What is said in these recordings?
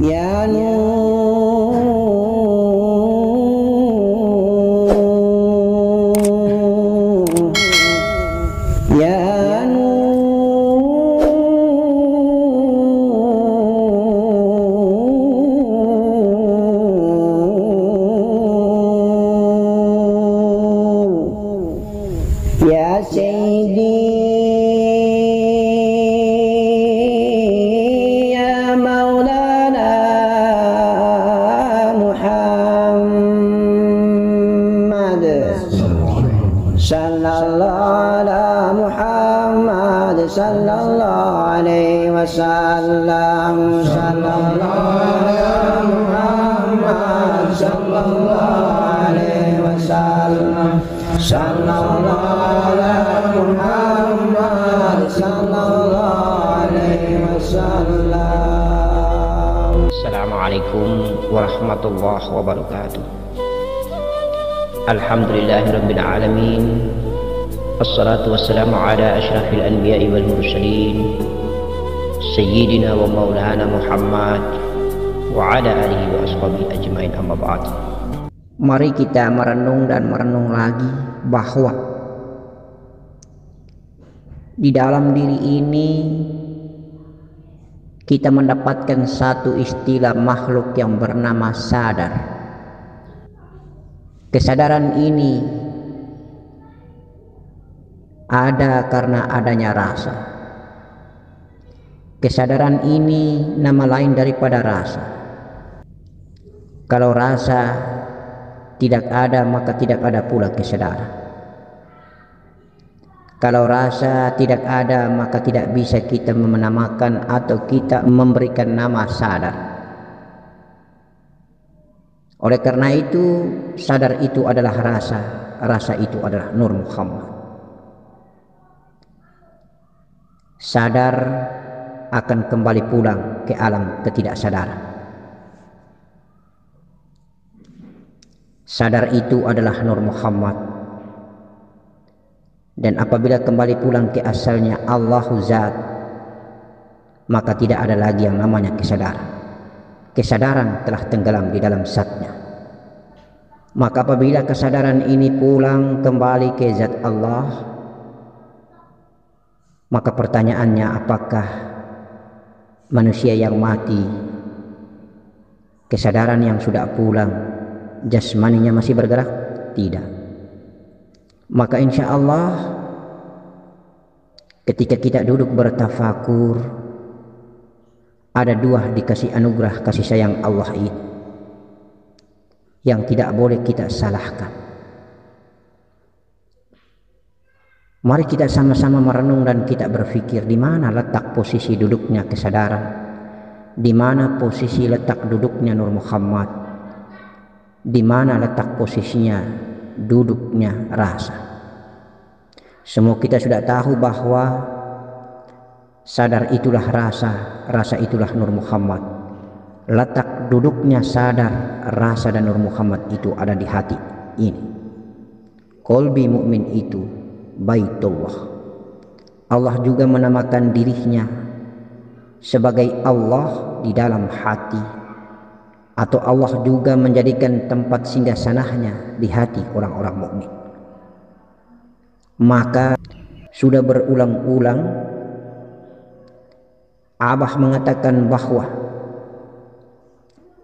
Ya Sayyidi ya Maulana Muhammad sallallahu ala Muhammad sallallahu alaihi wasallam sallallahu ala Muhammad sallallahu alaihi wasallam sallallahu ala Muhammad sallallahu alaihi wasallam. Assalamualaikum warahmatullahi wabarakatuh. Alhamdulillahirabbil alamin. Wassalatu wassalamu ala asyrafil anbiya'i wal mursalin sayyidina wa maulana Muhammad wa ala alihi wa ashabihi ajmain, amma ba'd. Mari kita merenung dan merenung lagi bahwa di dalam diri ini kita mendapatkan satu istilah makhluk yang bernama sadar. Kesadaran ini ada karena adanya rasa. Kesadaran ini nama lain daripada rasa. Kalau rasa tidak ada, maka tidak ada pula kesadaran. Kalau rasa tidak ada, maka tidak bisa kita menamakan atau kita memberikan nama sadar. Oleh karena itu, sadar itu adalah rasa, rasa itu adalah Nur Muhammad. Sadar akan kembali pulang ke alam ketidaksadaran. Sadar itu adalah Nur Muhammad. Dan apabila kembali pulang ke asalnya Allahu Zat, maka tidak ada lagi yang namanya kesadaran. Kesadaran telah tenggelam di dalam zatnya. Maka apabila kesadaran ini pulang kembali ke zat Allah, maka pertanyaannya, apakah manusia yang mati, kesadaran yang sudah pulang, jasmaninya masih bergerak? Tidak. Maka insya Allah ketika kita duduk bertafakur, ada dua dikasih anugerah kasih sayang Allah ini yang tidak boleh kita salahkan. Mari kita sama-sama merenung dan kita berpikir di mana letak posisi duduknya kesadaran, di mana posisi letak duduknya Nur Muhammad, di mana letak posisinya duduknya rasa. Semua kita sudah tahu bahwa sadar itulah rasa, rasa itulah Nur Muhammad. Letak duduknya sadar, rasa dan Nur Muhammad itu ada di hati ini. Qalbi mukmin itu Baitullah. Allah juga menamakan dirinya sebagai Allah di dalam hati, atau Allah juga menjadikan tempat singgah sanahnya di hati orang-orang mukmin. Maka sudah berulang-ulang Abah mengatakan bahwa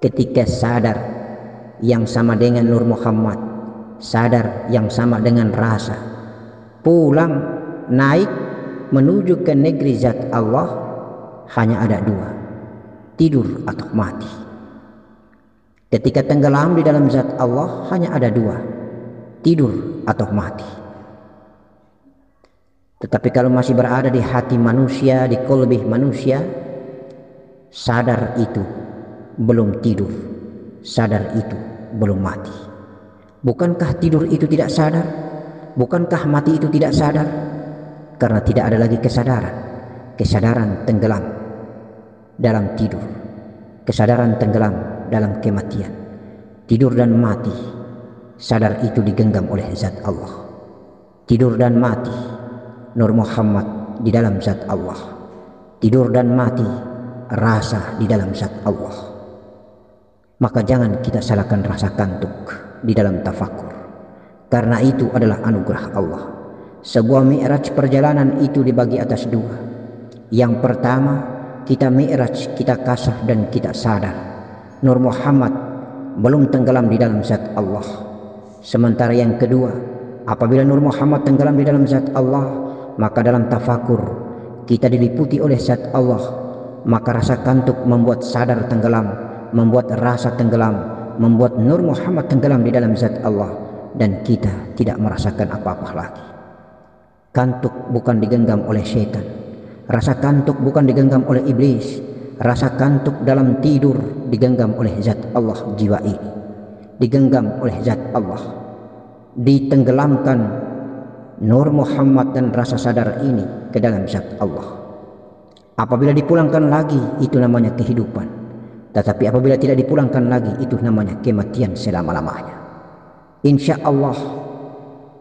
ketika sadar yang sama dengan Nur Muhammad, sadar yang sama dengan rasa, pulang naik menuju ke negeri zat Allah, hanya ada dua, tidur atau mati. Ketika tenggelam di dalam zat Allah, hanya ada dua, tidur atau mati. Tetapi kalau masih berada di hati manusia, di qalbi manusia, sadar itu belum tidur, sadar itu belum mati. Bukankah tidur itu tidak sadar? Bukankah mati itu tidak sadar? Karena tidak ada lagi kesadaran. Kesadaran tenggelam dalam tidur, kesadaran tenggelam dalam kematian. Tidur dan mati, sadar itu digenggam oleh zat Allah. Tidur dan mati, Nur Muhammad di dalam zat Allah. Tidur dan mati, rasa di dalam zat Allah. Maka jangan kita salahkan rasa kantuk di dalam tafakur, karena itu adalah anugerah Allah. Sebuah mi'raj perjalanan itu dibagi atas dua. Yang pertama, kita mi'raj, kita kasaf dan kita sadar Nur Muhammad belum tenggelam di dalam zat Allah. Sementara yang kedua, apabila Nur Muhammad tenggelam di dalam zat Allah, maka dalam tafakur kita diliputi oleh zat Allah, maka rasa kantuk membuat sadar tenggelam, membuat rasa tenggelam, membuat Nur Muhammad tenggelam di dalam zat Allah, dan kita tidak merasakan apa-apa lagi. Kantuk bukan digenggam oleh syaitan, rasa kantuk bukan digenggam oleh iblis, rasa kantuk dalam tidur digenggam oleh zat Allah. Jiwa ini digenggam oleh zat Allah, ditenggelamkan Nur Muhammad dan rasa sadar ini ke dalam zat Allah. Apabila dipulangkan lagi, itu namanya kehidupan. Tetapi apabila tidak dipulangkan lagi, itu namanya kematian selama-lamanya. Insya Allah,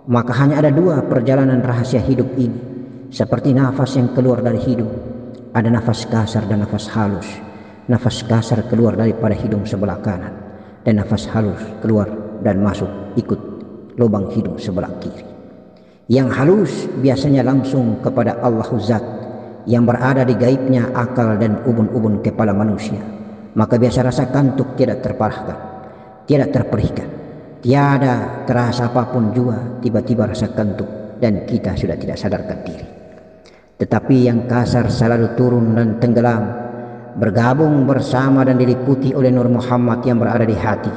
maka hanya ada dua perjalanan rahasia hidup ini. Seperti nafas yang keluar dari hidung, ada nafas kasar dan nafas halus. Nafas kasar keluar daripada hidung sebelah kanan, dan nafas halus keluar dan masuk ikut lubang hidung sebelah kiri. Yang halus biasanya langsung kepada Allah Zat yang berada di gaibnya akal dan ubun-ubun kepala manusia. Maka biasa rasa kantuk tidak terparahkan, tidak terperihkan, tiada terasa apapun juga. Tiba-tiba rasa kantuk dan kita sudah tidak sadarkan diri. Tetapi yang kasar selalu turun dan tenggelam, bergabung bersama dan diliputi oleh Nur Muhammad yang berada di hati.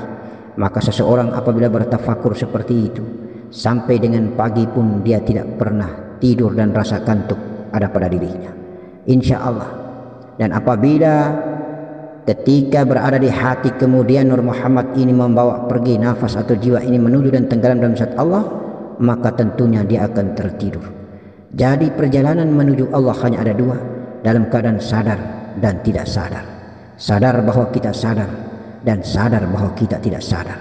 Maka seseorang apabila bertafakur seperti itu, sampai dengan pagi pun dia tidak pernah tidur dan rasa kantuk ada pada dirinya, insya Allah. Dan apabila ketika berada di hati kemudian Nur Muhammad ini membawa pergi nafas atau jiwa ini menuju dan tenggelam dalam zat Allah, maka tentunya dia akan tertidur. Jadi perjalanan menuju Allah hanya ada dua, dalam keadaan sadar dan tidak sadar. Sadar bahwa kita sadar dan sadar bahwa kita tidak sadar.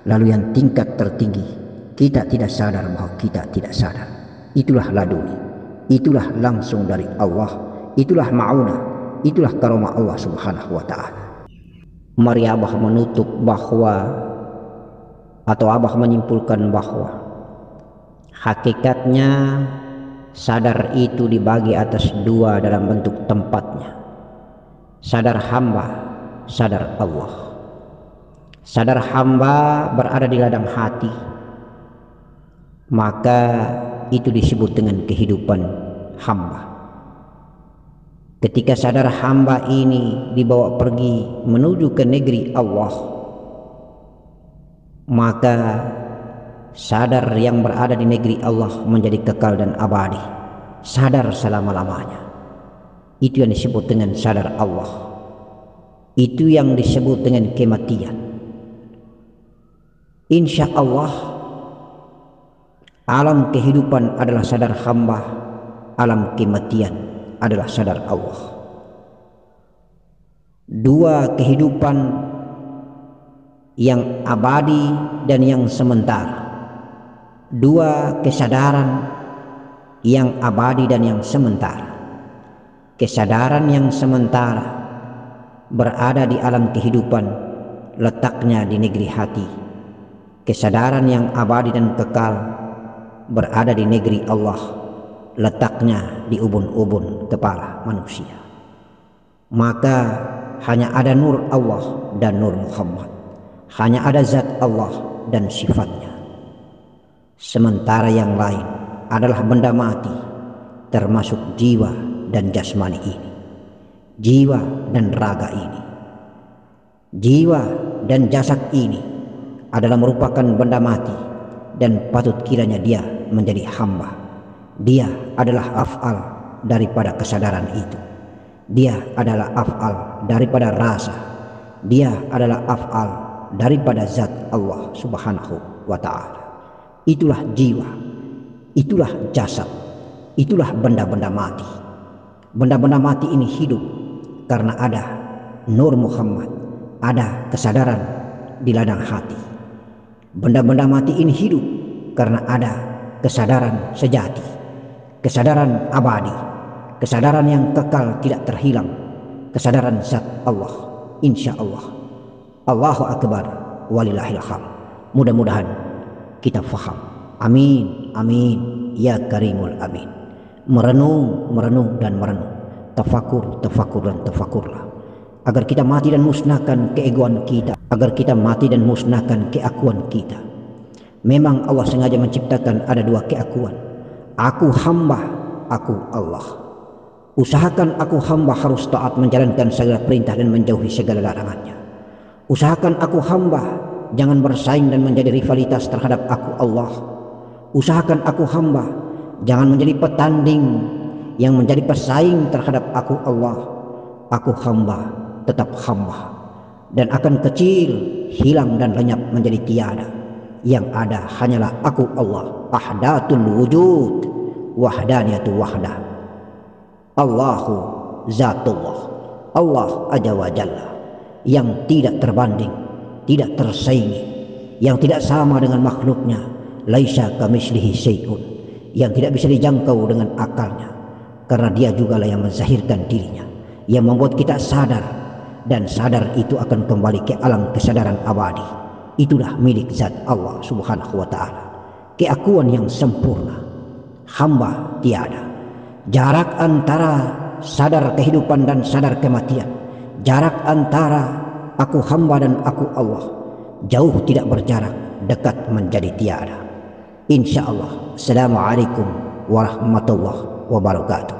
Lalu yang tingkat tertinggi, kita tidak sadar bahwa kita tidak sadar. Itulah laduni, itulah langsung dari Allah, itulah ma'unah, itulah karomah Allah subhanahu wa ta'ala. Mari Abah menutup bahwa, atau Abah menyimpulkan bahwa hakikatnya sadar itu dibagi atas dua dalam bentuk tempatnya. Sadar hamba, sadar Allah. Sadar hamba berada di ladang hati, maka itu disebut dengan kehidupan hamba. Ketika sadar hamba ini dibawa pergi menuju ke negeri Allah, maka sadar yang berada di negeri Allah menjadi kekal dan abadi, sadar selama-lamanya. Itu yang disebut dengan sadar Allah. Itu yang disebut dengan kematian. Insya Allah, alam kehidupan adalah sadar hamba, alam kematian adalah sadar Allah. Dua kehidupan yang abadi dan yang sementara. Dua kesadaran yang abadi dan yang sementara. Kesadaran yang sementara berada di alam kehidupan, letaknya di negeri hati. Kesadaran yang abadi dan kekal berada di negeri Allah, letaknya di ubun-ubun kepala manusia. Maka hanya ada nur Allah dan Nur Muhammad, hanya ada zat Allah dan sifatnya. Sementara yang lain adalah benda mati, termasuk jiwa dan jasmani ini, jiwa dan raga ini. Jiwa dan jasad ini adalah merupakan benda mati, dan patut kiranya dia menjadi hamba. Dia adalah af'al daripada kesadaran itu. Dia adalah af'al daripada rasa. Dia adalah af'al daripada zat Allah subhanahu wa ta'ala. Itulah jiwa, itulah jasad, itulah benda-benda mati. Benda-benda mati ini hidup karena ada Nur Muhammad, ada kesadaran di ladang hati. Benda-benda mati ini hidup karena ada kesadaran sejati, kesadaran abadi, kesadaran yang kekal tidak terhilang, kesadaran zat Allah. Insya Allah. Allahu Akbar walillahil hamd. Mudah-mudahan kita faham. Amin, amin, ya karimul amin. Merenung, merenung dan merenung. Tafakur, tafakur dan tafakurlah. Agar kita mati dan musnahkan keegoan kita. Agar kita mati dan musnahkan keakuan kita. Memang Allah sengaja menciptakan ada dua keakuan. Aku hamba, aku Allah. Usahakan aku hamba harus taat menjalankan segala perintah dan menjauhi segala larangannya. Usahakan aku hamba jangan bersaing dan menjadi rivalitas terhadap aku Allah. Usahakan aku hamba jangan menjadi petanding yang menjadi pesaing terhadap aku Allah. Aku hamba tetap hamba dan akan kecil, hilang dan lenyap menjadi tiada. Yang ada hanyalah aku Allah, ahdatul wujud, wahdaniyatu wahdah. Allahu zatullah, Allah Azza wa Jalla, yang tidak terbanding, tidak tersaingi, yang tidak sama dengan makhluknya. Laisa kamitslihi syai'un, yang tidak bisa dijangkau dengan akalnya, karena dia jugalah yang menzahirkan dirinya, yang membuat kita sadar, dan sadar itu akan kembali ke alam kesadaran abadi. Itulah milik zat Allah subhanahu wa ta'ala, keakuan yang sempurna. Hamba tiada. Jarak antara sadar kehidupan dan sadar kematian, jarak antara aku hamba dan aku Allah, jauh tidak berjarak, dekat menjadi tiada. Insya Allah. Assalamualaikum warahmatullahi wabarakatuh.